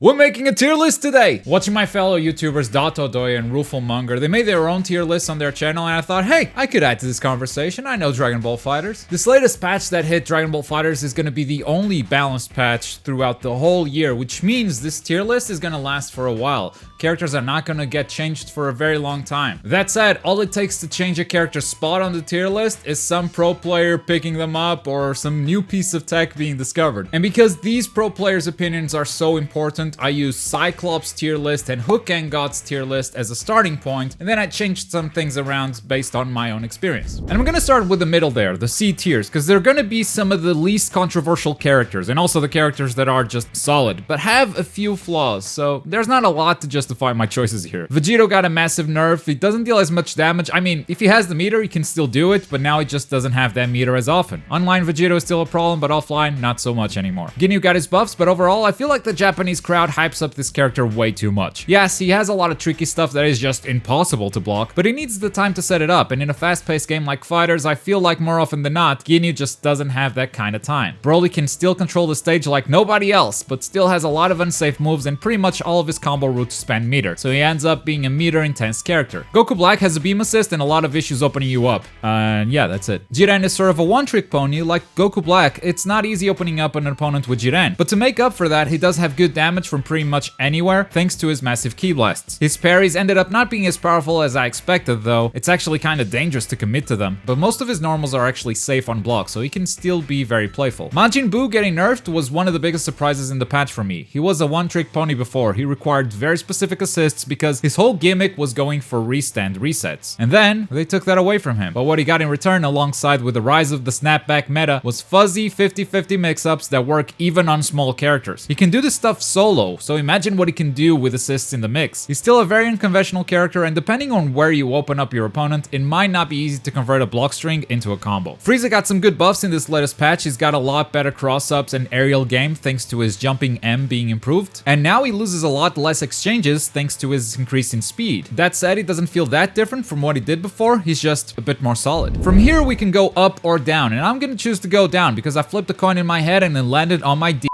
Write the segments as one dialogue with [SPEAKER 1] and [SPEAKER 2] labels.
[SPEAKER 1] We're making a tier list today! Watching my fellow YouTubers Datodoy and Rufalmonger, they made their own tier list on their channel and I thought, hey, I could add to this conversation, I know Dragon Ball FighterZ. This latest patch that hit Dragon Ball FighterZ is gonna be the only balanced patch throughout the whole year, which means this tier list is gonna last for a while. Characters are not gonna get changed for a very long time. That said, all it takes to change a character's spot on the tier list is some pro player picking them up or some new piece of tech being discovered. And because these pro players' opinions are so important, I use Cyclops tier list and Hook and God's tier list as a starting point, and then I changed some things around based on my own experience. And I'm gonna start with the middle there, the C tiers, because they're gonna be some of the least controversial characters, and also the characters that are just solid, but have a few flaws, so there's not a lot to justify my choices here. Vegeta got a massive nerf, he doesn't deal as much damage. I mean, if he has the meter, he can still do it, but now he just doesn't have that meter as often. Online Vegeta is still a problem, but offline, not so much anymore. Ginyu got his buffs, but overall, I feel like the Japanese crowd hypes up this character way too much. Yes, he has a lot of tricky stuff that is just impossible to block, but he needs the time to set it up, and in a fast-paced game like FighterZ, I feel like more often than not, Ginyu just doesn't have that kind of time. Broly can still control the stage like nobody else, but still has a lot of unsafe moves and pretty much all of his combo routes span meter, so he ends up being a meter-intense character. Goku Black has a beam assist and a lot of issues opening you up, and yeah, that's it. Jiren is sort of a one-trick pony. Like Goku Black, it's not easy opening up an opponent with Jiren, but to make up for that, he does have good damage from pretty much anywhere thanks to his massive ki blasts. His parries ended up not being as powerful as I expected though. It's actually kind of dangerous to commit to them, but most of his normals are actually safe on block, so he can still be very playful. Majin Buu getting nerfed was one of the biggest surprises in the patch for me. He was a one-trick pony before. He required very specific assists because his whole gimmick was going for restand resets. And then they took that away from him. But what he got in return alongside with the rise of the snapback meta was fuzzy 50-50 mix-ups that work even on small characters. He can do this stuff solo, so imagine what he can do with assists in the mix. He's still a very unconventional character, and depending on where you open up your opponent, it might not be easy to convert a block string into a combo. Frieza got some good buffs in this latest patch. He's got a lot better cross-ups and aerial game thanks to his jumping M being improved, and now he loses a lot less exchanges thanks to his increase in speed. That said, he doesn't feel that different from what he did before, he's just a bit more solid. From here we can go up or down, and I'm gonna choose to go down because I flipped a coin in my head and then landed on my D.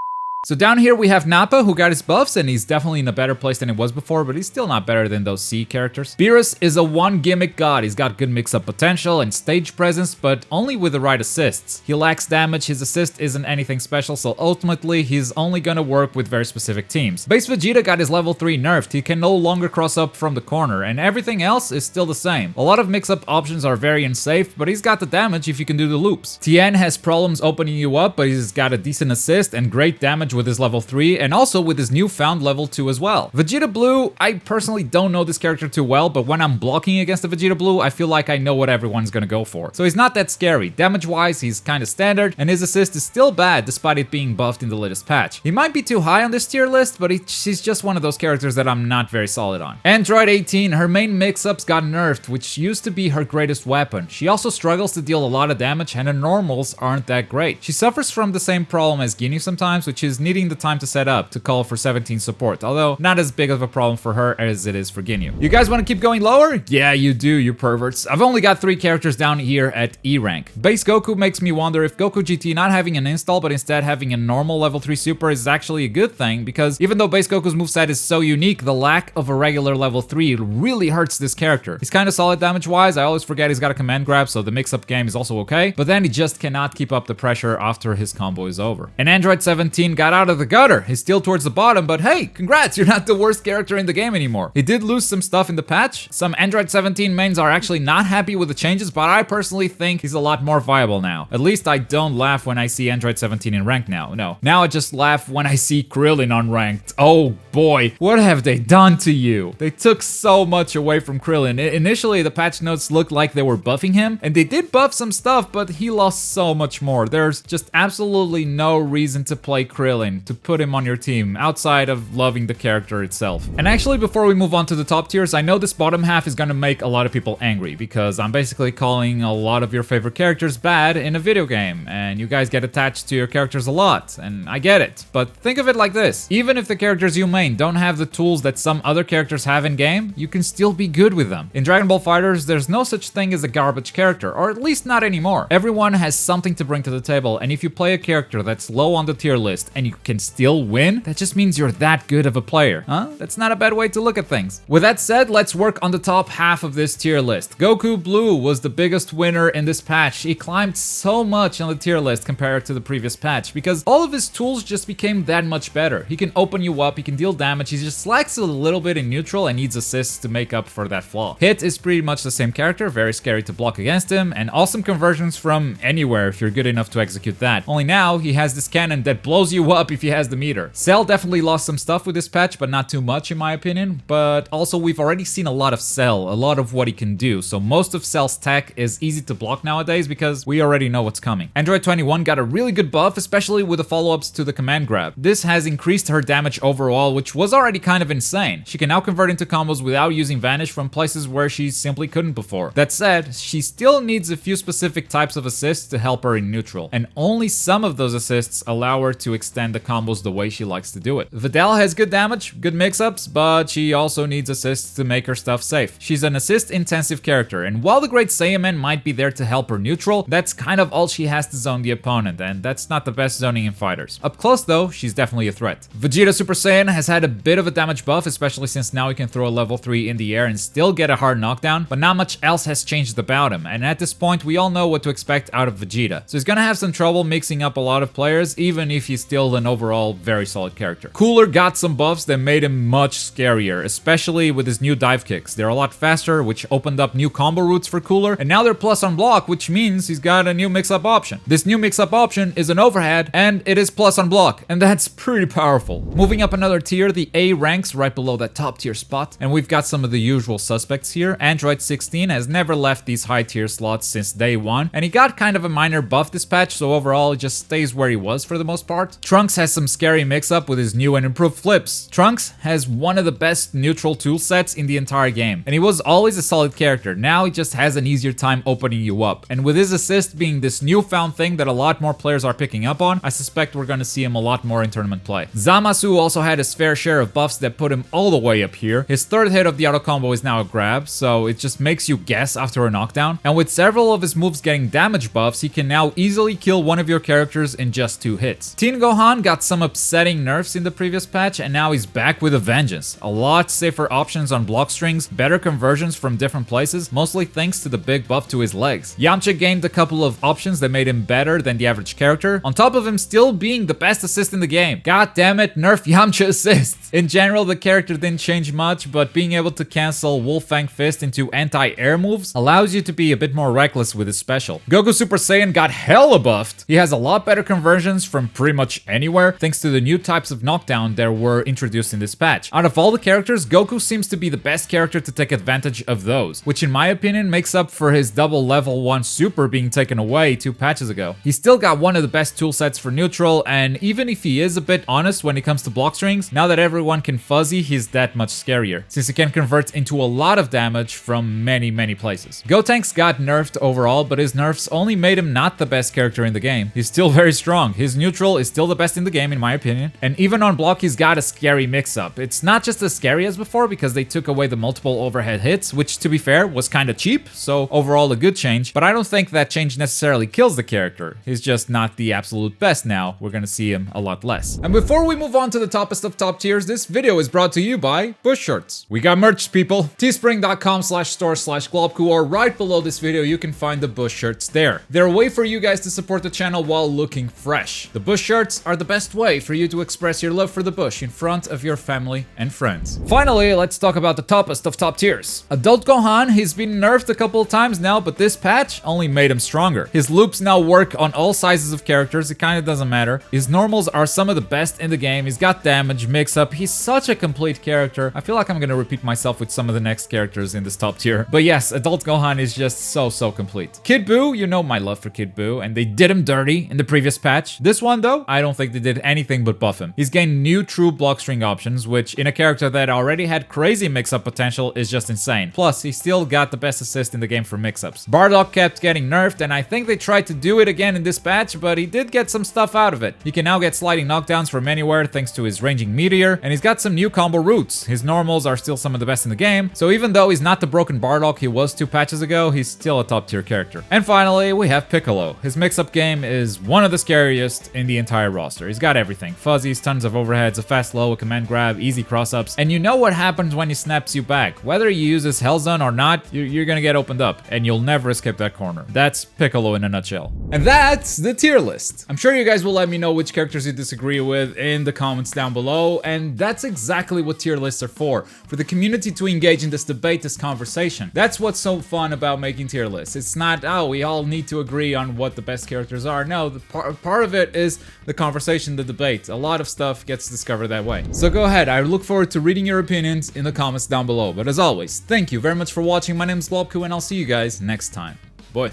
[SPEAKER 1] So down here we have Nappa, who got his buffs, and he's definitely in a better place than he was before, but he's still not better than those C characters. Beerus is a one gimmick god. He's got good mix-up potential and stage presence, but only with the right assists. He lacks damage, his assist isn't anything special, so ultimately he's only gonna work with very specific teams. Base Vegeta got his level 3 nerfed. He can no longer cross up from the corner, and everything else is still the same. A lot of mix-up options are very unsafe, but he's got the damage if you can do the loops. Tian has problems opening you up, but he's got a decent assist and great damage with his level 3 and also with his newfound level 2 as well. Vegeta Blue, I personally don't know this character too well, but when I'm blocking against the Vegeta Blue, I feel like I know what everyone's gonna go for. So he's not that scary. Damage wise, he's kinda standard, and his assist is still bad despite it being buffed in the latest patch. He might be too high on this tier list, but he's just one of those characters that I'm not very solid on. Android 18, her main mix-ups got nerfed, which used to be her greatest weapon. She also struggles to deal a lot of damage, and her normals aren't that great. She suffers from the same problem as Ginyu sometimes, which is needing the time to set up to call for 17 support, although not as big of a problem for her as it is for Ginyu. You guys want to keep going lower? Yeah, you do, you perverts. I've only got 3 characters down here at E rank. Base Goku makes me wonder if Goku GT not having an install but instead having a normal level 3 super is actually a good thing, because even though Base Goku's moveset is so unique, the lack of a regular level 3 really hurts this character. He's kind of solid damage wise. I always forget he's got a command grab, so the mix-up game is also okay, but then he just cannot keep up the pressure after his combo is over. And Android 17 got out of the gutter. He's still towards the bottom, but hey, congrats, you're not the worst character in the game anymore. He did lose some stuff in the patch. Some Android 17 mains are actually not happy with the changes, but I personally think he's a lot more viable now. At least I don't laugh when I see Android 17 in ranked now. No. Now I just laugh when I see Krillin unranked. Oh boy, what have they done to you? They took so much away from Krillin. Initially, the patch notes looked like they were buffing him, and they did buff some stuff, but he lost so much more. There's just absolutely no reason to play Krillin, to put him on your team, outside of loving the character itself. And actually, before we move on to the top tiers, I know this bottom half is gonna make a lot of people angry, because I'm basically calling a lot of your favorite characters bad in a video game, and you guys get attached to your characters a lot, and I get it. But think of it like this. Even if the characters you main don't have the tools that some other characters have in game, you can still be good with them. In Dragon Ball FighterZ, there's no such thing as a garbage character, or at least not anymore. Everyone has something to bring to the table, and if you play a character that's low on the tier list and you you can still win, that just means you're that good of a player, huh? That's not a bad way to look at things. With that said, let's work on the top half of this tier list. Goku Blue was the biggest winner in this patch. He climbed so much on the tier list compared to the previous patch because all of his tools just became that much better. He can open you up, he can deal damage, he just lacks a little bit in neutral and needs assists to make up for that flaw. Hit is pretty much the same character, very scary to block against him, and awesome conversions from anywhere if you're good enough to execute that. Only now, he has this cannon that blows you up if he has the meter. Cell definitely lost some stuff with this patch, but not too much in my opinion. But also, we've already seen a lot of Cell, a lot of what he can do, so most of Cell's tech is easy to block nowadays because we already know what's coming. Android 21 got a really good buff, especially with the follow-ups to the command grab. This has increased her damage overall, which was already kind of insane. She can now convert into combos without using Vanish from places where she simply couldn't before. That said, she still needs a few specific types of assists to help her in neutral, and only some of those assists allow her to extend the combos the way she likes to do it. Videl has good damage, good mix-ups, but she also needs assists to make her stuff safe. She's an assist-intensive character, and while the Great Saiyaman might be there to help her neutral, that's kind of all she has to zone the opponent, and that's not the best zoning in fighters. Up close though, she's definitely a threat. Vegeta Super Saiyan has had a bit of a damage buff, especially since now he can throw a level 3 in the air and still get a hard knockdown, but not much else has changed about him, and at this point we all know what to expect out of Vegeta. So he's gonna have some trouble mixing up a lot of players, even if he's still an overall very solid character. Cooler got some buffs that made him much scarier, especially with his new dive kicks. They're a lot faster, which opened up new combo routes for Cooler, and now they're plus on block, which means he's got a new mix-up option. This new mix-up option is an overhead, and it is plus on block, and that's pretty powerful. Moving up another tier, the A ranks right below that top tier spot, and we've got some of the usual suspects here. Android 16 has never left these high tier slots since day one, and he got kind of a minor buff this patch, so overall he just stays where he was for the most part. Trunks has some scary mix-up with his new and improved flips. Trunks has one of the best neutral tool sets in the entire game, and he was always a solid character. Now he just has an easier time opening you up, and with his assist being this newfound thing that a lot more players are picking up on, I suspect we're gonna see him a lot more in tournament play. Zamasu also had his fair share of buffs that put him all the way up here. His third hit of the auto combo is now a grab, so it just makes you guess after a knockdown, and with several of his moves getting damage buffs, he can now easily kill one of your characters in just 2 hits. Teen Gohan got some upsetting nerfs in the previous patch, and now he's back with a vengeance. A lot safer options on block strings, better conversions from different places, mostly thanks to the big buff to his legs. Yamcha gained a couple of options that made him better than the average character, on top of him still being the best assist in the game. God damn it, nerf Yamcha assists! In general, the character didn't change much, but being able to cancel Wolfang Fist into anti-air moves allows you to be a bit more reckless with his special. Goku Super Saiyan got hella buffed. He has a lot better conversions from pretty much anywhere, thanks to the new types of knockdown that were introduced in this patch. Out of all the characters, Goku seems to be the best character to take advantage of those, which in my opinion makes up for his double level 1 super being taken away 2 patches ago. He's still got one of the best tool sets for neutral, and even if he is a bit honest when it comes to block strings, now that everyone can fuzzy, he's that much scarier, since he can convert into a lot of damage from many places. Gotenks got nerfed overall, but his nerfs only made him not the best character in the game. He's still very strong. His neutral is still the best in the game in my opinion, and even on block he's got a scary mix-up. It's not just as scary as before because they took away the multiple overhead hits, which to be fair was kinda cheap, so overall a good change, but I don't think that change necessarily kills the character. He's just not the absolute best now. We're gonna see him a lot less. And before we move on to the toppest of top tiers, this video is brought to you by Bush Shorts. We got merch, people. teespring.com/store/Globku, or right below this video you can find the Bush Shirts there. They're a way for you guys to support the channel while looking fresh. The Bush Shirts are the best way for you to express your love for the bush in front of your family and friends. Finally, let's talk about the toppest of top tiers. Adult Gohan, he's been nerfed a couple of times now, but this patch only made him stronger. His loops now work on all sizes of characters, it kinda doesn't matter. His normals are some of the best in the game. He's got damage, mix-up, he's such a complete character. I feel like I'm gonna repeat myself with some of the next characters in this top tier. But yes, Adult Gohan is just so complete. Kid Buu, you know my love for Kid Buu, and they did him dirty in the previous patch. This one though, I don't think they did anything but buff him. He's gained new true block string options, which in a character that already had crazy mix-up potential is just insane. Plus, he still got the best assist in the game for mix-ups. Bardock kept getting nerfed, and I think they tried to do it again in this patch, but he did get some stuff out of it. He can now get sliding knockdowns from anywhere thanks to his ranging meteor, and he's got some new combo routes. His normals are still some of the best in the game, so even though he's not the broken Bardock he was 2 patches ago, he's still a top tier character. And finally, we have Piccolo. His mix-up game is one of the scariest in the entire roster. monster. He's got everything. Fuzzies, tons of overheads, a fast low, a command grab, easy cross-ups, and you know what happens when he snaps you back. Whether you use his Hell Zone or not, you're gonna get opened up, and you'll never escape that corner. That's Piccolo in a nutshell. And that's the tier list. I'm sure you guys will let me know which characters you disagree with in the comments down below, and that's exactly what tier lists are for the community to engage in this debate, this conversation. That's what's so fun about making tier lists. It's not, oh, we all need to agree on what the best characters are. No, the part of it is the conversation, the debate. A lot of stuff gets discovered that way. So go ahead, I look forward to reading your opinions in the comments down below. But as always, thank you very much for watching. My name is Globku, and I'll see you guys next time. Bye.